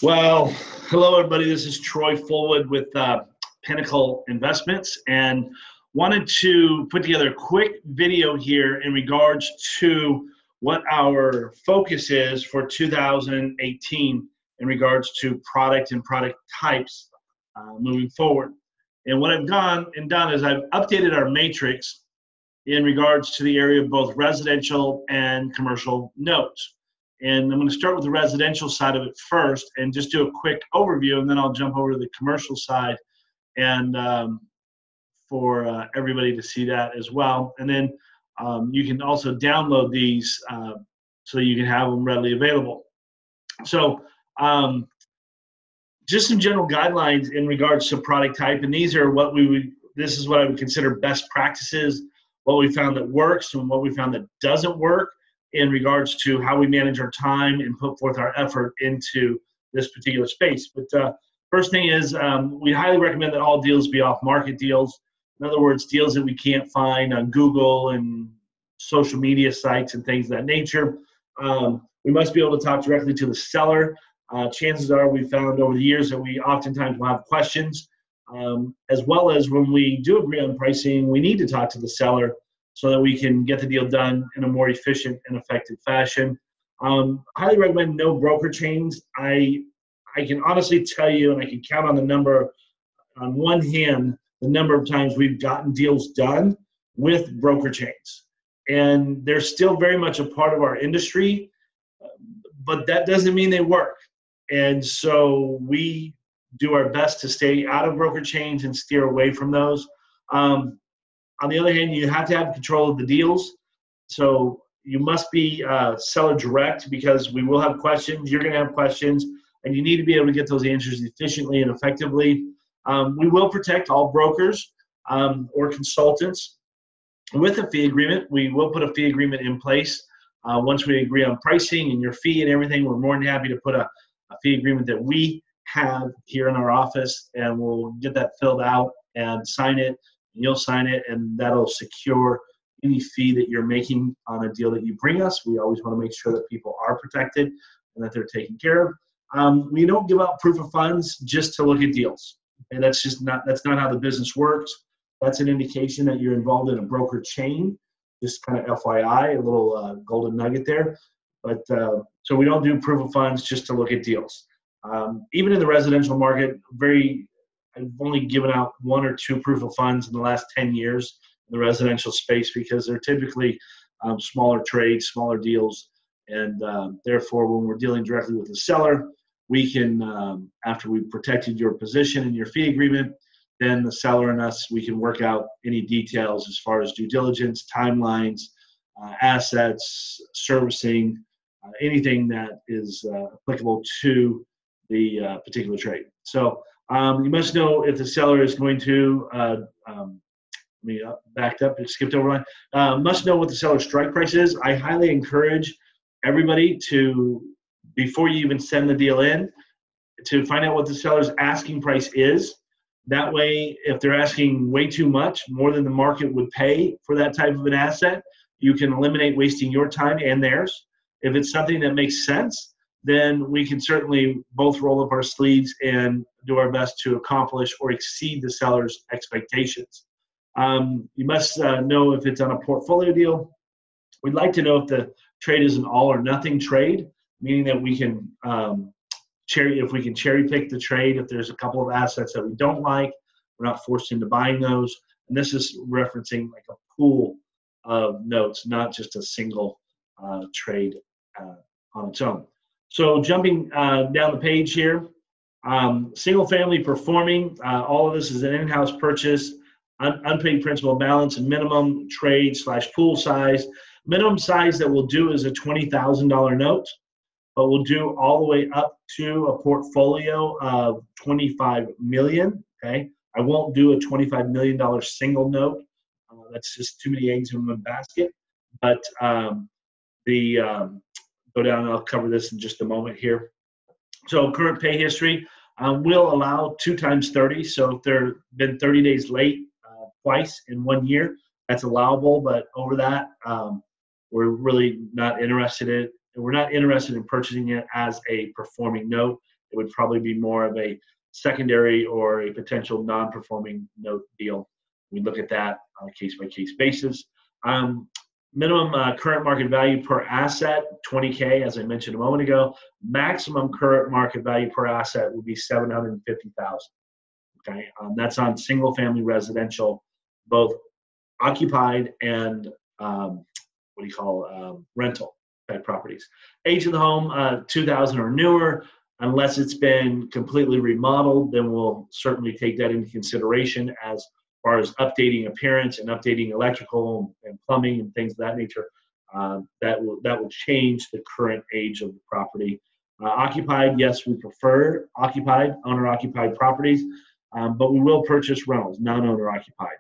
Well, hello everybody. This is Troy Fullwood with Pinnacle Investments, and wanted to put together a quick video here in regards to what our focus is for 2018 in regards to product and product types moving forward. And what I've gone and done is I've updated our matrix in regards to the area of both residential and commercial notes. And I'm going to start with the residential side of it first and just do a quick overview, and then I'll jump over to the commercial side and for everybody to see that as well. And then you can also download these so you can have them readily available. So just some general guidelines in regards to product type, and these are this is what I would consider best practices, what we found that works and what we found that doesn't work in regards to how we manage our time and put forth our effort into this particular space. But first thing is we highly recommend that all deals be off-market deals. In other words, deals that we can't find on Google and social media sites and things of that nature. We must be able to talk directly to the seller. Chances are we found over the years that we oftentimes will have questions, as well as when we do agree on pricing, we need to talk to the seller so that we can get the deal done in a more efficient and effective fashion. Highly recommend no broker chains. I can honestly tell you, and I can count on on one hand, the number of times we've gotten deals done with broker chains. And they're still very much a part of our industry, but that doesn't mean they work. And so we do our best to stay out of broker chains and steer away from those. On the other hand, you have to have control of the deals. So you must be seller direct, because we will have questions. You're going to have questions, and you need to be able to get those answers efficiently and effectively. We will protect all brokers or consultants with a fee agreement. We will put a fee agreement in place. Once we agree on pricing and your fee and everything, we're more than happy to put a fee agreement that we have here in our office, and we'll get that filled out and sign it. You'll sign it, and that'll secure any fee that you're making on a deal that you bring us. We always want to make sure that people are protected and that they're taken care of. We don't give out proof of funds just to look at deals, and that's not how the business works. That's an indication that you're involved in a broker chain. Just kind of FYI, a little golden nugget there. But so we don't do proof of funds just to look at deals. Even in the residential market, I've only given out 1 or 2 proof of funds in the last 10 years in the residential space, because they're typically smaller trades, smaller deals, and therefore when we're dealing directly with the seller, we can, after we've protected your position and your fee agreement, then the seller and us, we can work out any details as far as due diligence, timelines, assets, servicing, anything that is applicable to the particular trade. So you must know if the seller is going to, let me backed up and skipped over line, must know what the seller's strike price is. I highly encourage everybody to, before you even send the deal in, to find out what the seller's asking price is. That way, if they're asking way too much, more than the market would pay for that type of an asset, you can eliminate wasting your time and theirs. If it's something that makes sense, then we can certainly both roll up our sleeves and do our best to accomplish or exceed the seller's expectations. You must know if it's on a portfolio deal. We'd like to know if the trade is an all or nothing trade, meaning that we can cherry pick the trade. If there's a couple of assets that we don't like, we're not forced into buying those. And this is referencing like a pool of notes, not just a single trade on its own. So jumping down the page here, single family performing, all of this is an in-house purchase, unpaid principal balance, and minimum trade / pool size. Minimum size that we'll do is a $20,000 note, but we'll do all the way up to a portfolio of $25 million, okay? I won't do a $25 million single note. That's just too many eggs in one basket. But go down and I'll cover this in just a moment here. So current pay history will allow 2 times 30. So if they've been 30 days late twice in 1 year, that's allowable. But over that, we're really not interested in. We're not interested in purchasing it as a performing note. it would probably be more of a secondary or a potential non-performing note deal. We look at that on a case-by-case basis. Minimum current market value per asset, 20K, as I mentioned a moment ago. Maximum current market value per asset would be 750,000. Okay, that's on single-family residential, both occupied and rental type properties. Age of the home, 2000 or newer. Unless it's been completely remodeled, then we'll certainly take that into consideration as far as updating appearance and updating electrical and plumbing and things of that nature. That will change the current age of the property. Occupied, yes, we prefer occupied, owner-occupied properties, but we will purchase rentals, non-owner occupied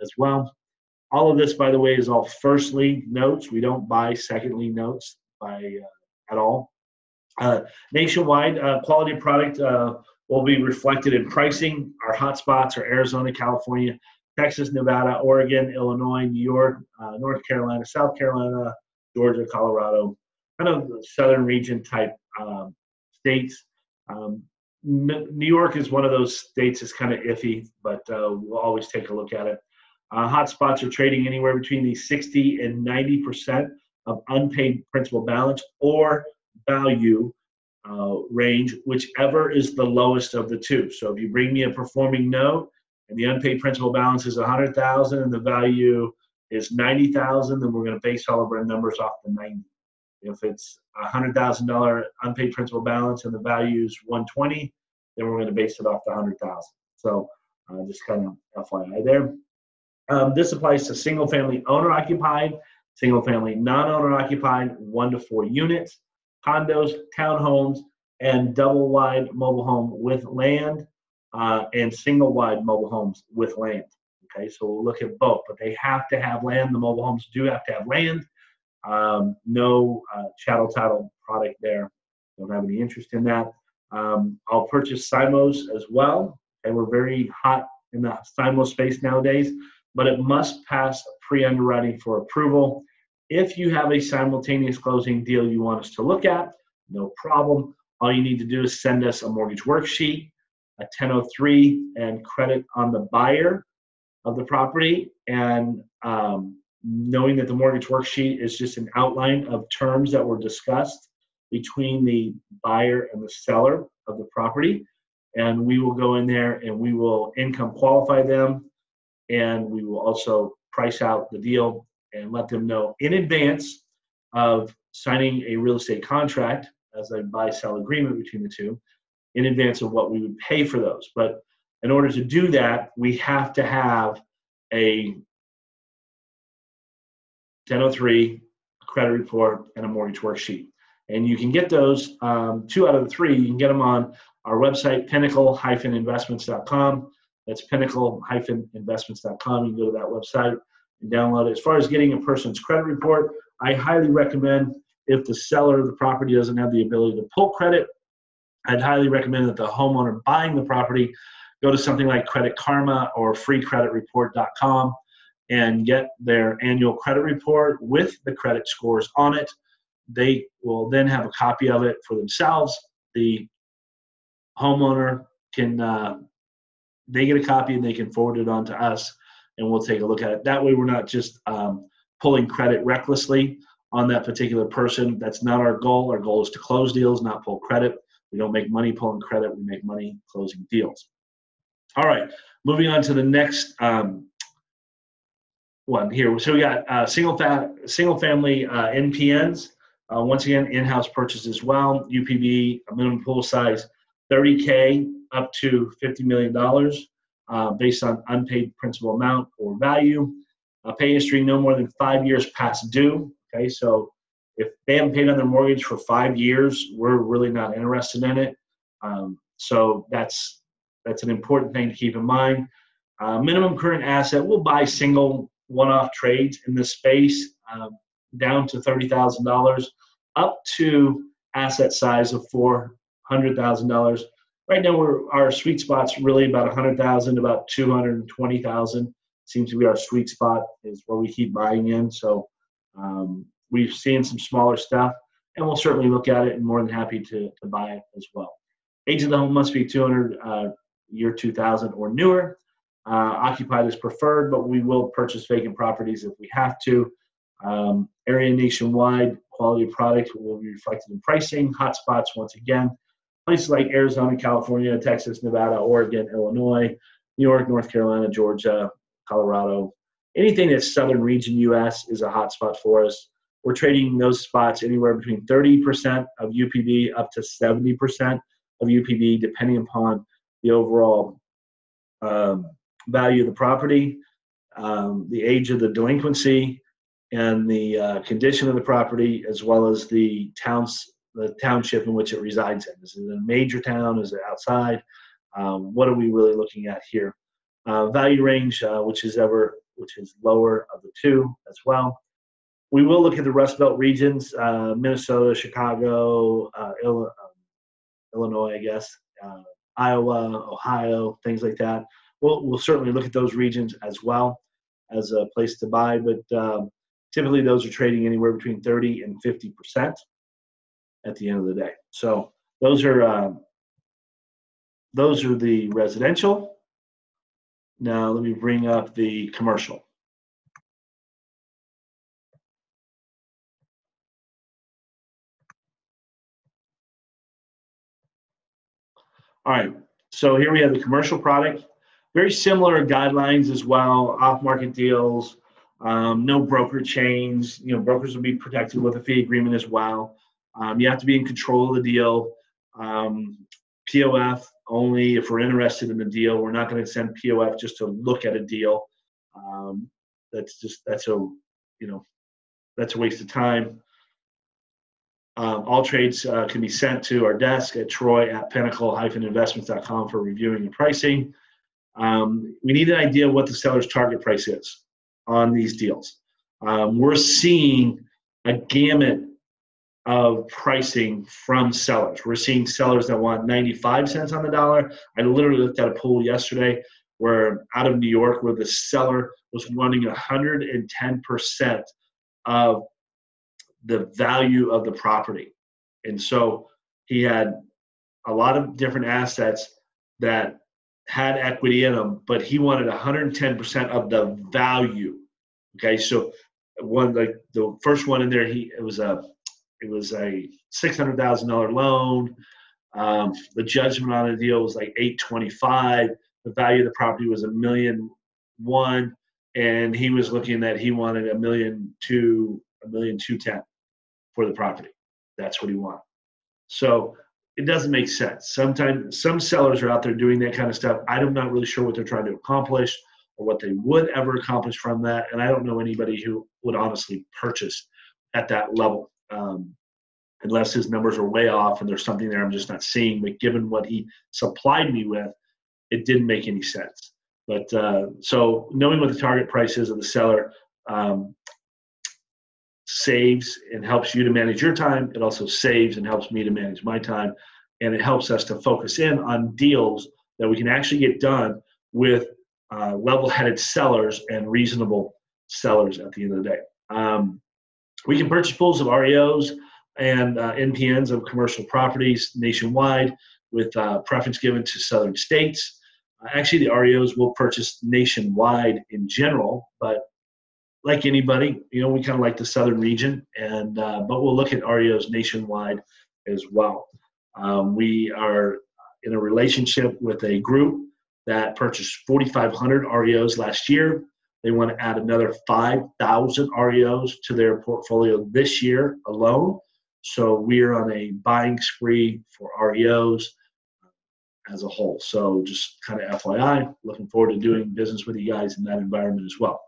as well. All of this, by the way, is all first lien notes. We don't buy second lien notes at all. Nationwide, quality of product will be reflected in pricing. Our hotspots are Arizona, California, Texas, Nevada, Oregon, Illinois, New York, North Carolina, South Carolina, Georgia, Colorado, kind of the southern region type states. New York is one of those states that's kind of iffy, but we'll always take a look at it. Hotspots are trading anywhere between the 60 and 90% of unpaid principal balance or value range, whichever is the lowest of the two. So if you bring me a performing note and the unpaid principal balance is 100,000 and the value is 90,000, then we're going to base all of our numbers off the 90. If it's $100,000 unpaid principal balance and the value is 120, then we're going to base it off the 100,000. So just kind of FYI there. This applies to single-family owner-occupied, single-family non-owner-occupied, 1 to 4 units, condos, townhomes, and double-wide mobile home with land, and single-wide mobile homes with land. Okay, so we'll look at both, but they have to have land. The mobile homes do have to have land. No chattel title product there. Don't have any interest in that. I'll purchase SIMOs as well. And we're very hot in the SIMO space nowadays, but it must pass pre-underwriting for approval. If you have a simultaneous closing deal you want us to look at, no problem. All you need to do is send us a mortgage worksheet, a 1003, and credit on the buyer of the property. And knowing that the mortgage worksheet is just an outline of terms that were discussed between the buyer and the seller of the property. And we will go in there and we will income qualify them, and we will also price out the deal and let them know in advance of signing a real estate contract as a buy-sell agreement between the two, in advance of what we would pay for those. But in order to do that, we have to have a 1003, a credit report, and a mortgage worksheet. And you can get those, 2 out of the 3, you can get them on our website, pinnacle-investments.com. That's pinnacle-investments.com. You can go to that website and download it. As far as getting a person's credit report, I highly recommend, if the seller of the property doesn't have the ability to pull credit, I'd highly recommend that the homeowner buying the property go to something like Credit Karma or freecreditreport.com and get their annual credit report with the credit scores on it. They will then have a copy of it for themselves. The homeowner can, they get a copy and they can forward it on to us, and we'll take a look at it. That way we're not just pulling credit recklessly on that particular person. That's not our goal. Our goal is to close deals, not pull credit. We don't make money pulling credit. We make money closing deals. All right, moving on to the next one here. So we got single family NPNs. Once again, in-house purchase as well. UPB, a minimum pool size, $30K up to $50 million based on unpaid principal amount or value. Pay history no more than 5 years past due. Okay, so if they haven't paid on their mortgage for 5 years, we're really not interested in it. So that's an important thing to keep in mind. Minimum current asset, we'll buy single one-off trades in this space down to $30,000 up to asset size of $400,000. Right now, our sweet spot's really about 100,000, about 220,000 seems to be our sweet spot, is where we keep buying in. So we've seen some smaller stuff, and we'll certainly look at it and more than happy to buy it as well. Age of the home must be 200 year 2000 or newer. Occupied is preferred, but we will purchase vacant properties if we have to. Area nationwide, quality of product will be reflected in pricing. Hotspots, once again, places like Arizona, California, Texas, Nevada, Oregon, Illinois, New York, North Carolina, Georgia, Colorado. Anything that's southern region U.S. is a hotspot for us. We're trading those spots anywhere between 30% of UPD up to 70% of UPD, depending upon the overall value of the property, the age of the delinquency, and the condition of the property, as well as the township in which it resides in. Is it a major town? Is it outside? What are we really looking at here? Value range, which is lower of the two as well. We will look at the Rust Belt regions, Minnesota, Chicago, Illinois, I guess, Iowa, Ohio, things like that. We'll certainly look at those regions as well as a place to buy, but typically those are trading anywhere between 30 and 50% at the end of the day. So those are the residential. Now let me bring up the commercial. All right, so here we have the commercial product. Very similar guidelines as well, off-market deals, no broker chains. Brokers will be protected with a fee agreement as well. You have to be in control of the deal. POF only if we're interested in the deal. We're not going to send POF just to look at a deal. That's a waste of time. All trades can be sent to our desk at troy@pinnacle-investments.com for reviewing and pricing. We need an idea of what the seller's target price is on these deals. We're seeing a gamut of pricing from sellers. We're seeing sellers that want 95 cents on the dollar. I literally looked at a pool yesterday where out of New York where the seller was wanting 110% of the value of the property. And so he had a lot of different assets that had equity in them, but he wanted 110% of the value. Okay, so the first one in there, it was a $600,000 loan. The judgment on the deal was like $825,000. The value of the property was $1.1 million, and he was looking at he wanted $1.210 for the property. That's what he wanted. So it doesn't make sense. Sometimes some sellers are out there doing that kind of stuff. I'm not really sure what they're trying to accomplish or what they would ever accomplish from that. And I don't know anybody who would honestly purchase at that level, unless his numbers are way off and there's something there I'm just not seeing. But given what he supplied me with, it didn't make any sense. But so knowing what the target price is of the seller saves and helps you to manage your time. It also saves and helps me to manage my time. And it helps us to focus in on deals that we can actually get done with level-headed sellers and reasonable sellers at the end of the day. We can purchase pools of REOs and NPNs of commercial properties nationwide with preference given to southern states. Actually, the REOs will purchase nationwide in general, but like anybody, we kind of like the southern region, and but we'll look at REOs nationwide as well. We are in a relationship with a group that purchased 4,500 REOs last year. They want to add another 5,000 REOs to their portfolio this year alone. So we are on a buying spree for REOs as a whole. So just kind of FYI, looking forward to doing business with you guys in that environment as well.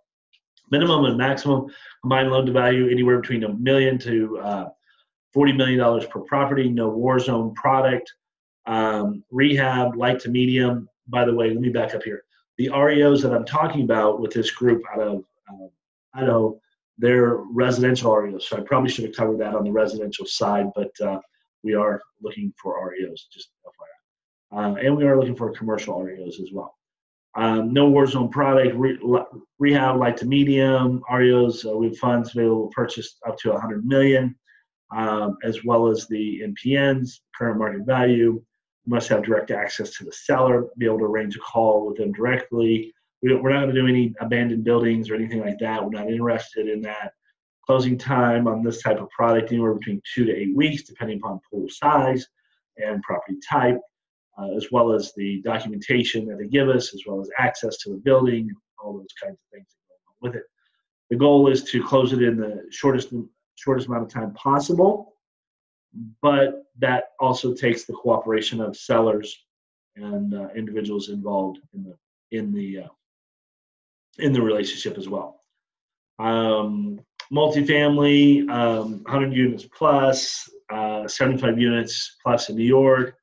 Minimum and maximum combined loan to value anywhere between $1 million to $40 million per property. No war zone product. Rehab, light to medium. By the way, let me back up here. The REOs that I'm talking about with this group out of Idaho, they're residential REOs. So I probably should have covered that on the residential side, but we are looking for REOs, just FYI. And we are looking for commercial REOs as well. No war zone product, rehab, light to medium, REOs, we have funds available to purchase up to $100 million, as well as the NPNs, current market value. must have direct access to the seller, be able to arrange a call with them directly. We're not going to do any abandoned buildings or anything like that. We're not interested in that. Closing time on this type of product anywhere between 2 to 8 weeks, depending upon pool size and property type, as well as the documentation that they give us, as well as access to the building, all those kinds of things that go along with it. The goal is to close it in the shortest amount of time possible, but that also takes the cooperation of sellers and individuals involved in the relationship as well. Multifamily, 100 units plus, 75 units plus in New York.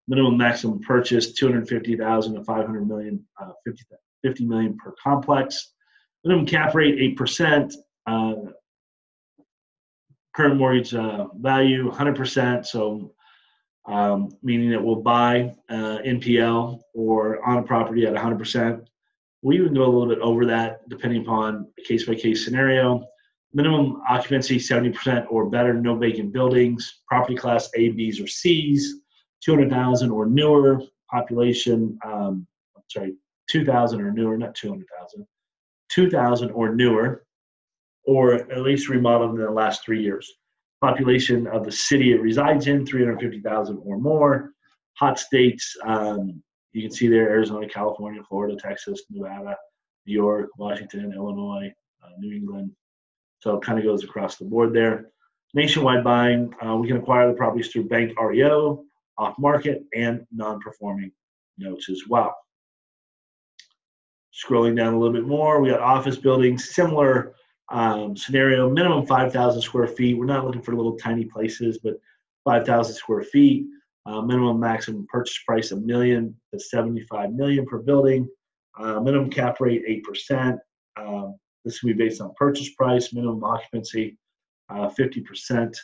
Minimum maximum purchase 250,000 to 500 million, 50 million per complex. Minimum cap rate 8%. Current mortgage value 100%. So meaning that we'll buy NPL or on a property at 100%. We even go a little bit over that depending upon a case-by-case scenario. Minimum occupancy 70% or better, no vacant buildings. Property class A, Bs, or Cs. 200,000 or newer. Population, 2,000 or newer, not 200,000. 2,000 or newer, or at least remodeled in the last 3 years. Population of the city it resides in, 350,000 or more. Hot states, you can see there, Arizona, California, Florida, Texas, Nevada, New York, Washington, Illinois, New England. So it kind of goes across the board there. Nationwide buying, we can acquire the properties through bank REO, off-market, and non-performing notes as well. Scrolling down a little bit more, we got office buildings, similar scenario, minimum 5,000 square feet. We're not looking for little tiny places, but 5,000 square feet. Minimum maximum purchase price $1 million to $75 million per building. Minimum cap rate 8%. This will be based on purchase price. Minimum occupancy 50%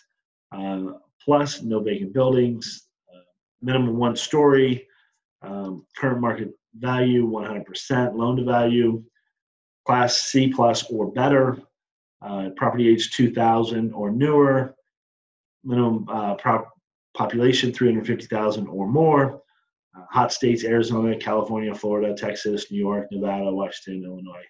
plus, no vacant buildings. Minimum 1 story. Current market value 100%. Loan to value. Class C plus or better. Property age 2,000 or newer. Minimum population 350,000 or more. Hot states, Arizona, California, Florida, Texas, New York, Nevada, Washington, Illinois.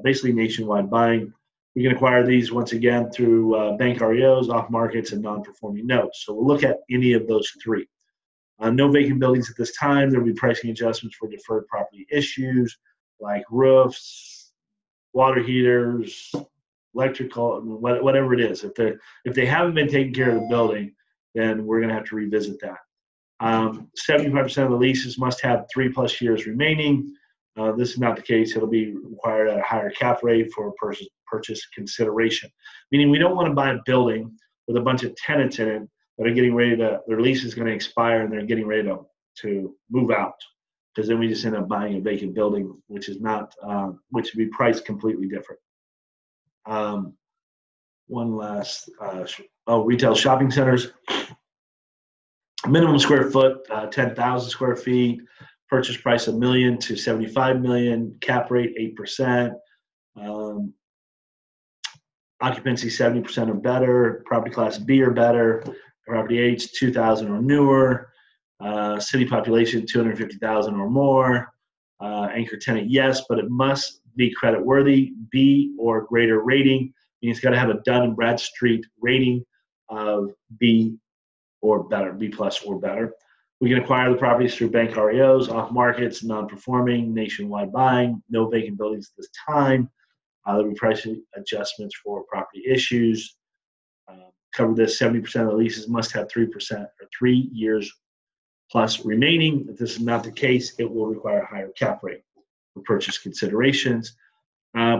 Basically nationwide buying. We can acquire these once again through bank REOs, off markets, and non-performing notes. So we'll look at any of those three. No vacant buildings at this time. There will be pricing adjustments for deferred property issues like roofs, water heaters, electrical, whatever it is. If they haven't been taking care of the building, then we're going to have to revisit that. 75% of the leases must have 3+ years remaining. This is not the case. It'll be required at a higher cap rate for purchase consideration. Meaning we don't want to buy a building with a bunch of tenants in it that are getting ready to, their lease is going to expire and they're getting ready to move out. Because then we just end up buying a vacant building, which is not, which would be priced completely different. One last, retail shopping centers. Minimum square foot, 10,000 square feet. Purchase price $1 million to $75 million. Cap rate 8%. Occupancy 70% or better. Property class B or better. Property age 2,000 or newer. City population 250,000 or more. Anchor tenant, yes, but it must be credit worthy. B or greater rating. Means it's got to have a Dun & Bradstreet rating of B or better, B plus or better. We can acquire the properties through bank REOs, off markets, non-performing, nationwide buying, no vacant buildings at this time. There'll be pricing adjustments for property issues. Cover this, 70% of the leases must have 3% or 3 years plus remaining. If this is not the case, it will require a higher cap rate for purchase considerations.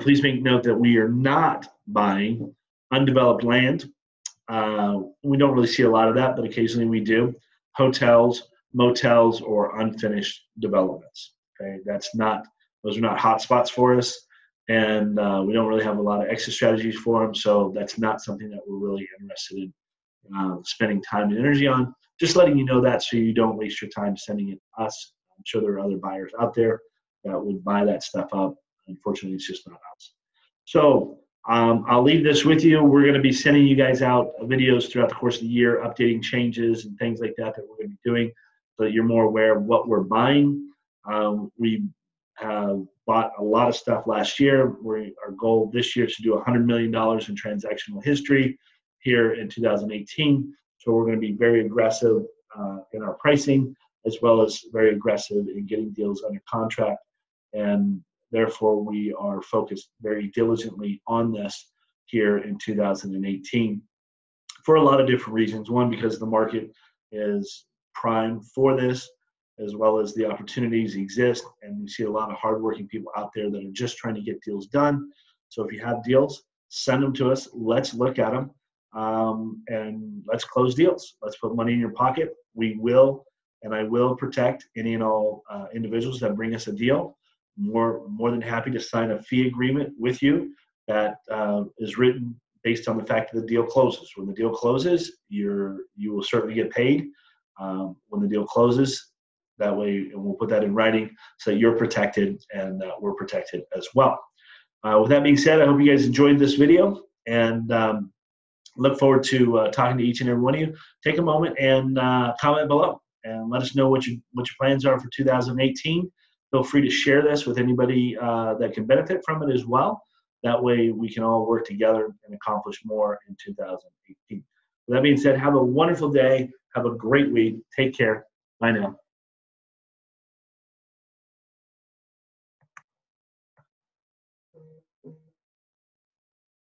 Please make note that we are not buying undeveloped land. We don't really see a lot of that, but occasionally we do. Hotels, motels, or unfinished developments. Okay, those are not hot spots for us, and we don't really have a lot of exit strategies for them. So that's not something that we're really interested in spending time and energy on. Just letting you know that so you don't waste your time sending it to us. I'm sure there are other buyers out there that would buy that stuff up. Unfortunately, it's just not us. So I'll leave this with you. We're going to be sending you guys out videos throughout the course of the year, updating changes and things like that we're going to be doing. so that you're more aware of what we're buying. We have bought a lot of stuff last year. Our goal this year is to do $100 million in transactional history here in 2018. So we're going to be very aggressive in our pricing, as well as very aggressive in getting deals under contract. And therefore, we are focused very diligently on this here in 2018 for a lot of different reasons. One, because the market is prime for this, as well as the opportunities exist. And we see a lot of hardworking people out there that are just trying to get deals done. So if you have deals, send them to us. Let's look at them, and let's close deals. Let's put money in your pocket. We will, and I will protect any and all individuals that bring us a deal. More than happy to sign a fee agreement with you that is written based on the fact that the deal closes. When the deal closes, you will certainly get paid. When the deal closes, that way, and we'll put that in writing so that you're protected and we're protected as well. With that being said, I hope you guys enjoyed this video, and look forward to talking to each and every one of you. Take a moment and comment below and let us know what your plans are for 2018. Feel free to share this with anybody that can benefit from it as well. That way we can all work together and accomplish more in 2018. With that being said, have a wonderful day. Have a great week. Take care. Bye now.